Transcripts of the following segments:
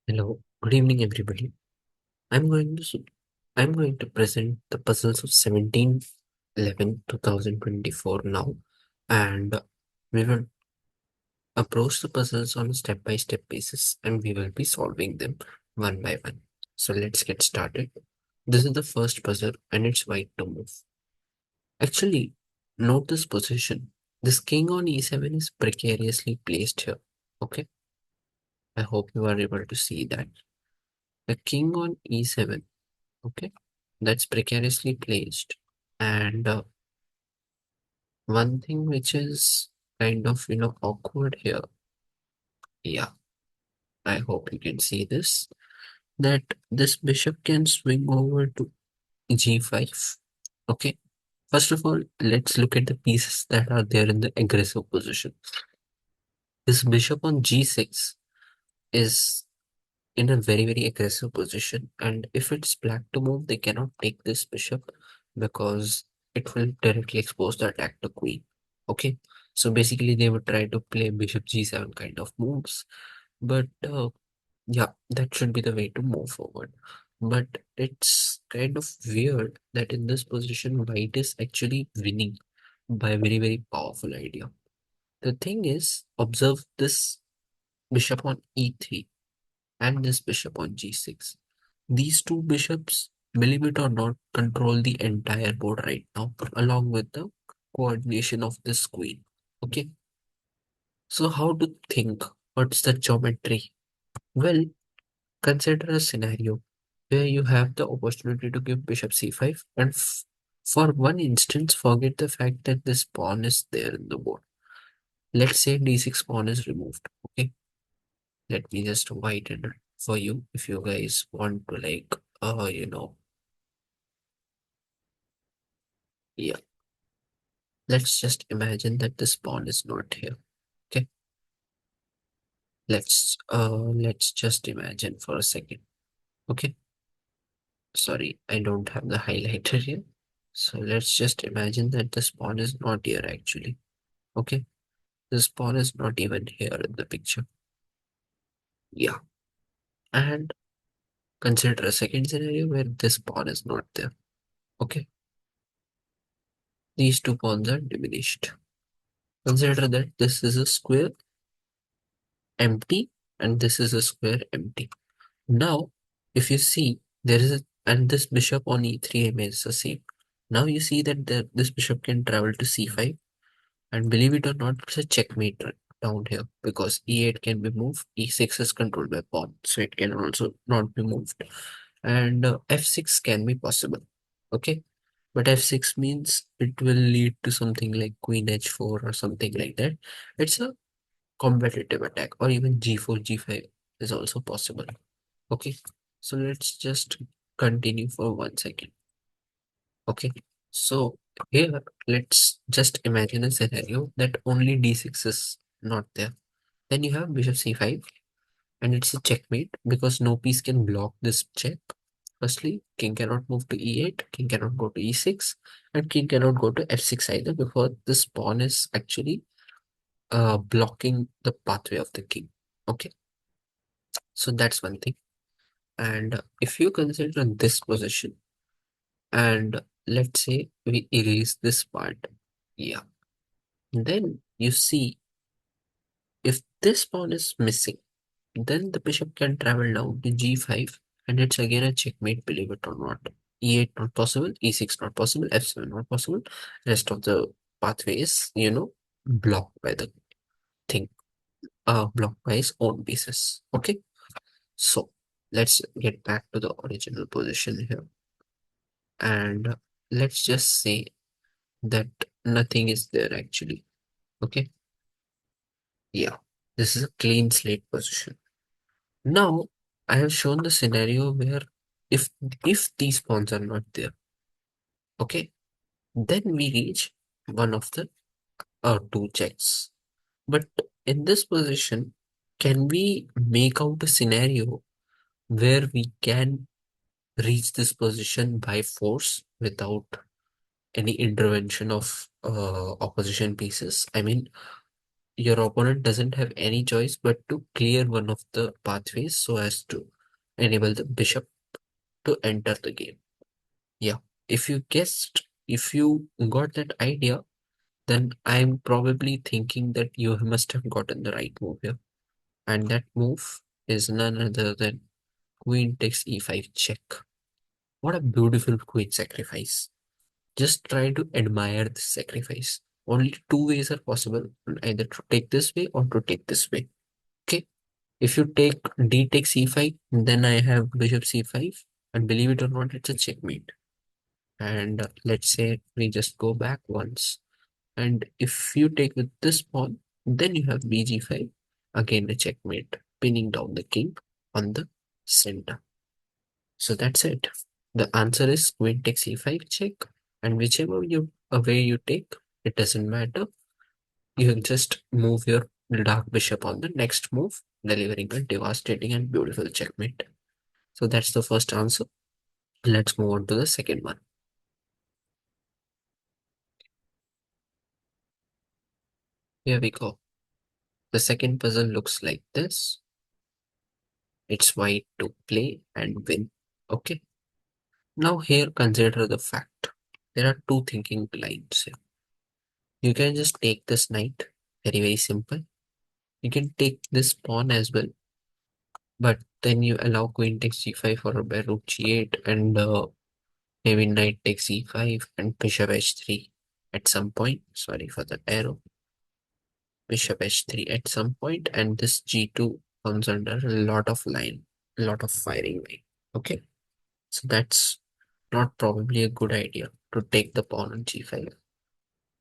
Hello, good evening, everybody. I'm going to s- I'm going to present the puzzles of 17/11/2024 now, and we will approach the puzzles on a step-by-step basis, and we will be solving them one by one. So let's get started. This is the first puzzle, and it's white to move. Actually, note this position. This king on e7 is precariously placed here. Okay, I hope you are able to see that. The king on e7. Okay, that's precariously placed. And one thing which is kind of awkward here, yeah, I hope you can see this, that this bishop can swing over to g5. Okay, first of all, let's look at the pieces that are there in the aggressive position. This bishop on g6 is in a very aggressive position, and if it's black to move, they cannot take this bishop because it will directly expose the attack to queen. Okay, so basically they would try to play bishop g7 kind of moves, but yeah, that should be the way to move forward. But it's kind of weird that in this position white is actually winning by a very powerful idea. The thing is, observe this bishop on e3 and this bishop on g6. These two bishops, believe it or not, control the entire board right now, along with the coordination of this queen. Okay, so how to think? What's the geometry? Well, consider a scenario where you have the opportunity to give bishop c5, and for one instance, forget the fact that this pawn is there in the board. Let's say d6 pawn is removed. Okay, let me just widen it for you if you guys want to yeah. Let's just imagine that this pawn is not here. Okay, let's just imagine for a second. Okay, sorry, I don't have the highlighter here. So let's just imagine that this pawn is not here actually. Okay, this pawn is not even here in the picture. Yeah, and consider a second scenario where this pawn is not there. Okay, these two pawns are diminished. Consider that this is a square empty and this is a square empty. Now, if you see, there is a, and this bishop on e3 remains the same. Now you see that this bishop can travel to c5, and believe it or not, it's a checkmate down here because e8 can be moved, e6 is controlled by pawn, so it can also not be moved, and f6 can be possible. Okay, but f6 means it will lead to something like queen h4 or something like that. It's a competitive attack, or even g4, g5 is also possible. Okay, so let's just continue for 1 second. Okay, so here let's just imagine a scenario that only d6 is not there. Then you have bishop c5, and it's a checkmate because no piece can block this check. Firstly, king cannot move to e8, king cannot go to e6, and king cannot go to f6 either because this pawn is actually blocking the pathway of the king. Okay, so that's one thing. And if you consider this position, and let's say we erase this part, yeah, then you see if this pawn is missing, then the bishop can travel down to g5, and it's again a checkmate, believe it or not. e8 not possible, e6 not possible, f7 not possible. Rest of the pathway is blocked by the thing, blocked by its own pieces. Okay, so let's get back to the original position here, and let's just say that nothing is there actually. Okay, yeah, this is a clean slate position. Now I have shown the scenario where if if these pawns are not there, okay, then we reach one of the two checks. But in this position, can we make out a scenario where we can reach this position by force without any intervention of opposition pieces? I mean, your opponent doesn't have any choice but to clear one of the pathways so as to enable the bishop to enter the game. Yeah, if you got that idea, then I'm probably thinking that you must have gotten the right move here. And that move is none other than queen takes e5 check. What a beautiful queen sacrifice. Just try to admire this sacrifice. Only two ways are possible, either to take this way or to take this way. Okay. If you take d takes e5, then I have bishop c5, and believe it or not, it's a checkmate. And let's say we just go back once. And if you take with this pawn, then you have bg5, again a checkmate, pinning down the king on the center. So that's it. The answer is queen takes e5 check, and whichever way you take, it doesn't matter. You just move your dark bishop on the next move, delivering a devastating and beautiful checkmate. So that's the first answer. Let's move on to the second one. Here we go. The second puzzle looks like this. It's white to play and win. Okay. Now here consider the fact. There are two thinking lines here. You can just take this knight. Very simple. You can take this pawn as well. But then you allow queen takes g5 followed by rook g8 and maybe knight takes e5 and bishop h3 at some point. Sorry for the arrow. Bishop h3 at some point, and this g2 comes under a lot of firing line. Okay, so that's not probably a good idea to take the pawn on g5.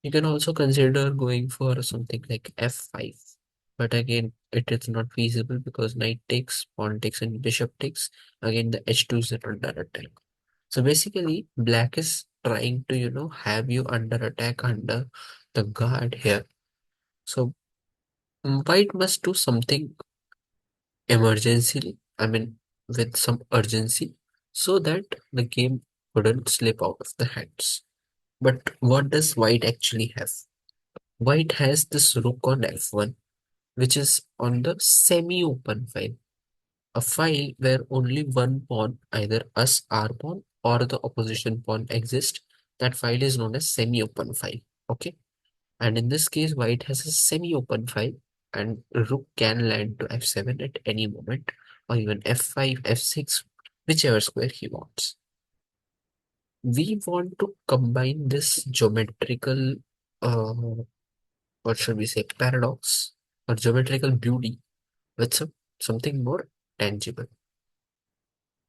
You can also consider going for something like f5, but again, it is not feasible because knight takes, pawn takes, and bishop takes. Again, the h2 is under attack. So basically, black is trying to, have you under attack under the guard here. So white must do something emergency, I mean, with some urgency, so that the game couldn't slip out of the hands. But what does white actually have? White has this rook on f1, which is on the semi-open file, a file where only one pawn, either us, our pawn, or the opposition pawn exists. That file is known as semi-open file. Okay. And in this case, white has a semi-open file and rook can land to f7 at any moment, or even f5, f6, whichever square he wants. We want to combine this geometrical, uh, what should we say, paradox or geometrical beauty with something more tangible.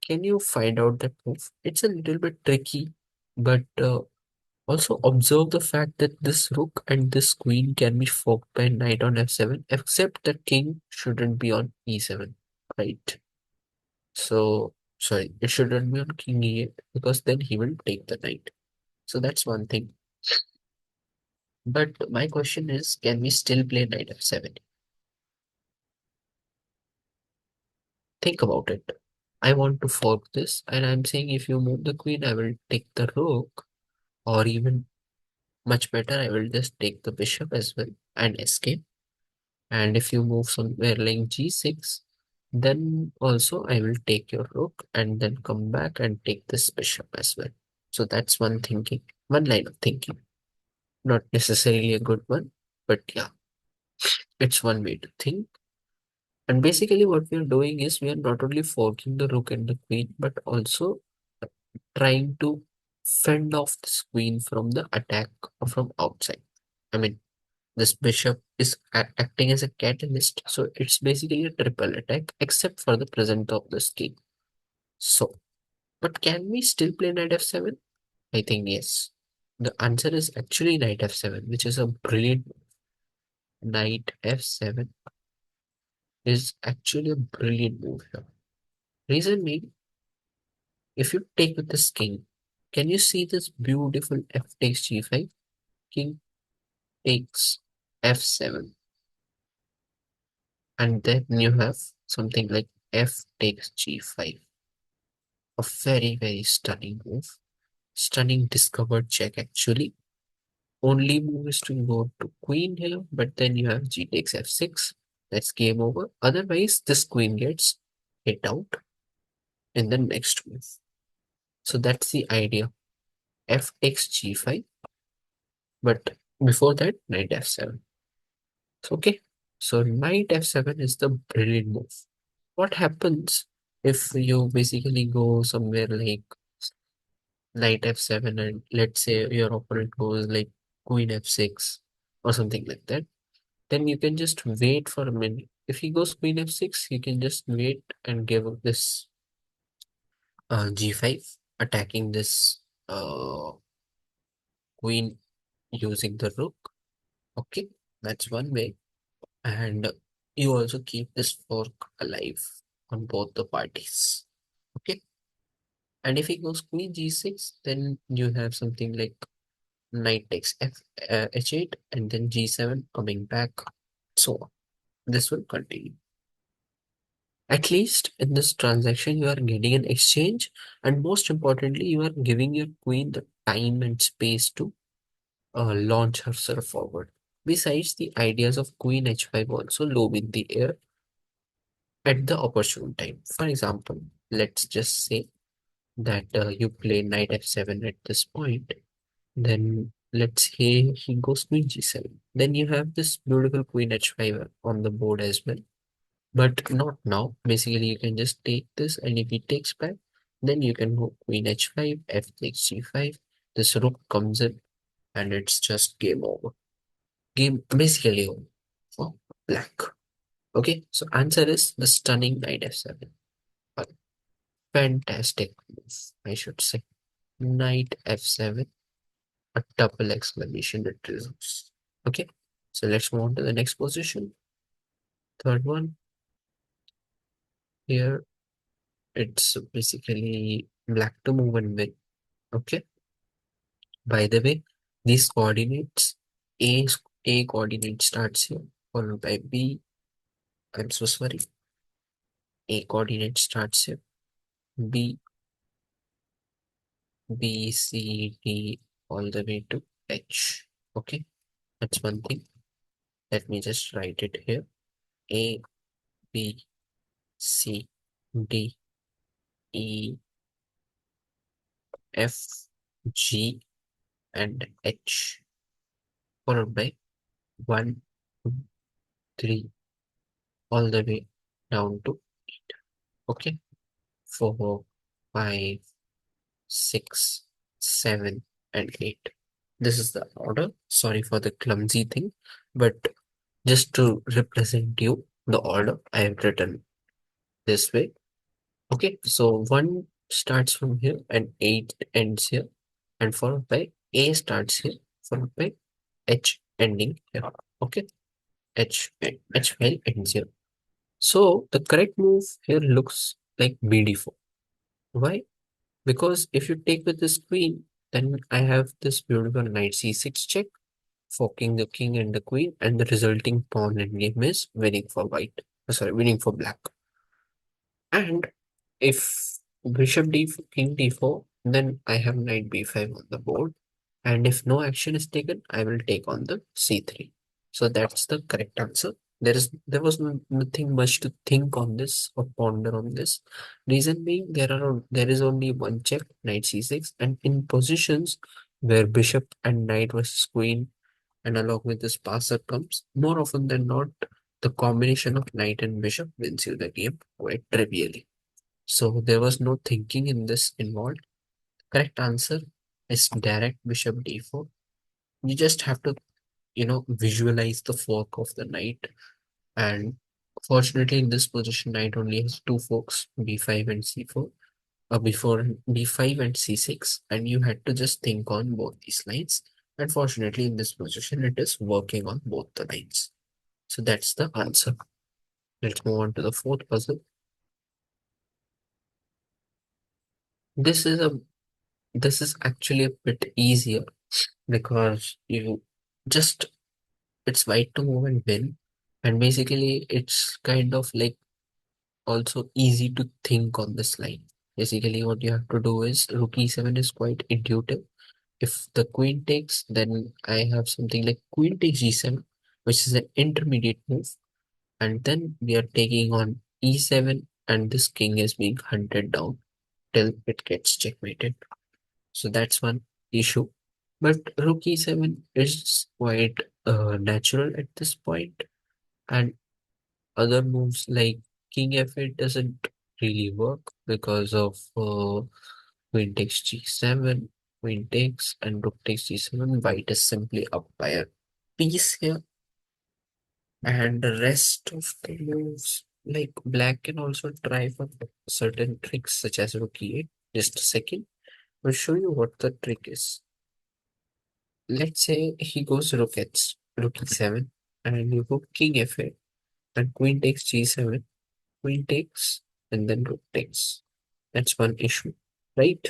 Can you find out that move? It's a little bit tricky, but also observe the fact that this rook and this queen can be forked by knight on f7, except that king shouldn't be on e7, right? So, sorry, it shouldn't be on king e8 because then he will take the knight. So that's one thing. But my question is, can we still play knight f7? Think about it. I want to fork this, and I'm saying if you move the queen, I will take the rook, or even much better, I will just take the bishop as well and escape. And if you move somewhere like g6, then also I will take your rook and then come back and take this bishop as well. So that's one line of thinking. Not necessarily a good one, but yeah, it's one way to think. And basically what we are doing is we are not only forking the rook and the queen, but also trying to fend off this queen from the attack from outside. I mean, this bishop is acting as a catalyst, so it's basically a triple attack, except for the presence of this king. So, but can we still play knight f7? I think yes. The answer is actually knight f7, which is a brilliant knight f7 is actually a brilliant move here. Reason being, if you take with this king, can you see this beautiful f takes g5? King takes f7, and then you have something like f takes g5. A very stunning move. Stunning discovered check actually. only move is to go to queen here, but then you have g takes f6. That's game over. Otherwise, this queen gets hit out in the next move. So that's the idea. F takes g5, but before that, knight f7. So, okay, so knight f7 is the brilliant move. What happens if you basically go somewhere like knight f7 and let's say your opponent goes like queen f6 or something like that? Then you can just wait for a minute. If he goes queen f6, you can just wait and give this g5, attacking this queen using the rook. Okay, that's one way. And you also keep this fork alive on both the parties. Okay, and if he goes queen g6, then you have something like knight takes h8 and then g7 coming back. So on. This will continue. At least in this transaction, you are getting an exchange, and most importantly, you are giving your queen the time and space to launch herself forward. Besides, the ideas of queen h5 also loom in the air at the opportune time. For example, let's just say that you play knight f7 at this point, then let's say he goes queen g7. Then you have this beautiful queen h5 on the board as well. But not now. Basically, you can just take this, and if he takes back, then you can go queen h5, f takes g5. This rook comes in, and it's just game over. Game basically over for black. Okay, so answer is the stunning knight f7. A fantastic move, I should say. Knight f7, a double exclamation it deserves. Okay, so let's move on to the next position. Third one here. It's basically black to move and win. Okay. By the way, these coordinates, A, A coordinate starts here, followed by B. I'm so sorry. A coordinate starts here. B, B, C, D, all the way to H. Okay. That's one thing. Let me just write it here. A, B, C, D, E, F, G, and H, followed by 1, 2, 3, all the way down to 8. Okay. 4, 5, 6, 7, and 8. This is the order. Sorry for the clumsy thing, but just to represent you the order, I have written this way. Okay, so 1 starts from here and 8 ends here, and followed by A starts here, followed by H ending here. Okay, H file ends here. So the correct move here looks like BD4. Why? Because if you take with this queen, then I have this beautiful knight c6 check, forking the king and the queen, and the resulting pawn endgame is winning for white. Sorry, winning for black. And if bishop d king d4, then I have knight b5 on the board. And if no action is taken, I will take on the c3. So that's the correct answer. There was nothing much to think on this or ponder on this. Reason being, there is only one check, knight c6, and in positions where bishop and knight versus queen, and along with this passer comes, more often than not, the combination of knight and bishop wins you the game quite trivially. So there was no thinking in this involved. Correct answer is direct bishop d4. You just have to, visualize the fork of the knight. And fortunately, in this position, knight only has two forks, b5 and c4, before b5 and c6. And you had to just think on both these lines. And fortunately, in this position, it is working on both the lines. So that's the answer. Let's move on to the fourth puzzle. This is a this is actually a bit easier because you just it's white to move and win, and basically it's kind of like also easy to think on this line. Basically, what you have to do is rook e7 is quite intuitive. if the queen takes, then I have something like queen takes g7, which is an intermediate move, and then we are taking on e7, and this king is being hunted down till it gets checkmated. So that's one issue. But rook e7 is quite natural at this point, and other moves like king f8 doesn't really work because of queen takes g7, queen takes, and rook takes g7. White is simply up by a piece here, and the rest of the moves, like black can also try for certain tricks such as rook e8. Just a second, I'll show you what the trick is. Let's say he goes rook e7, and you go king f8, and queen takes g7, queen takes, and then rook takes. That's one issue, right?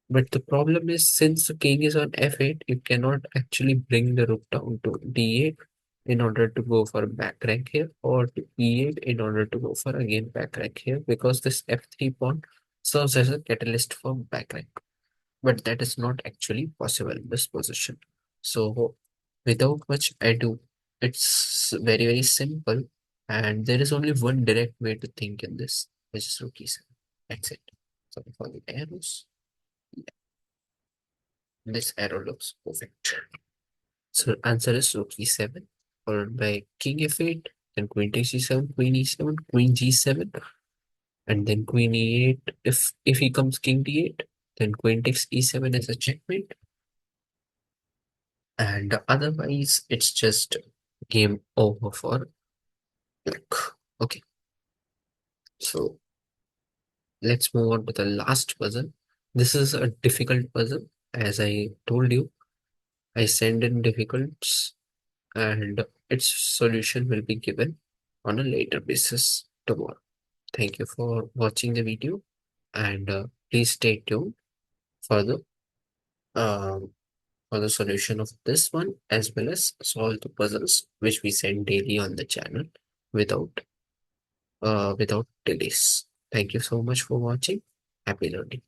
But the problem is, since the king is on f8, you cannot actually bring the rook down to d8 in order to go for back rank here, or to e8 in order to go for again back rank here, because this f3 pawn serves as a catalyst for back rank. But that is not actually possible in this position. So, without much ado, it's very, very simple, and there is only one direct way to think in this, which is rook e7. That's it. Sorry for the arrows. This arrow looks perfect. So answer is rook e7, followed by king f8, then queen takes e7, queen e7, queen g7, and then queen e8. If he comes king d8, then queen takes e7 as a checkmate. And otherwise, it's just game over for black. Okay, so let's move on to the last puzzle. This is a difficult puzzle. As I told you, I send in difficulties, and its solution will be given on a later basis tomorrow. Thank you for watching the video, and please stay tuned for the um, for the solution of this one, as well as solve the puzzles which we send daily on the channel without without delays. Thank you so much for watching. Happy learning.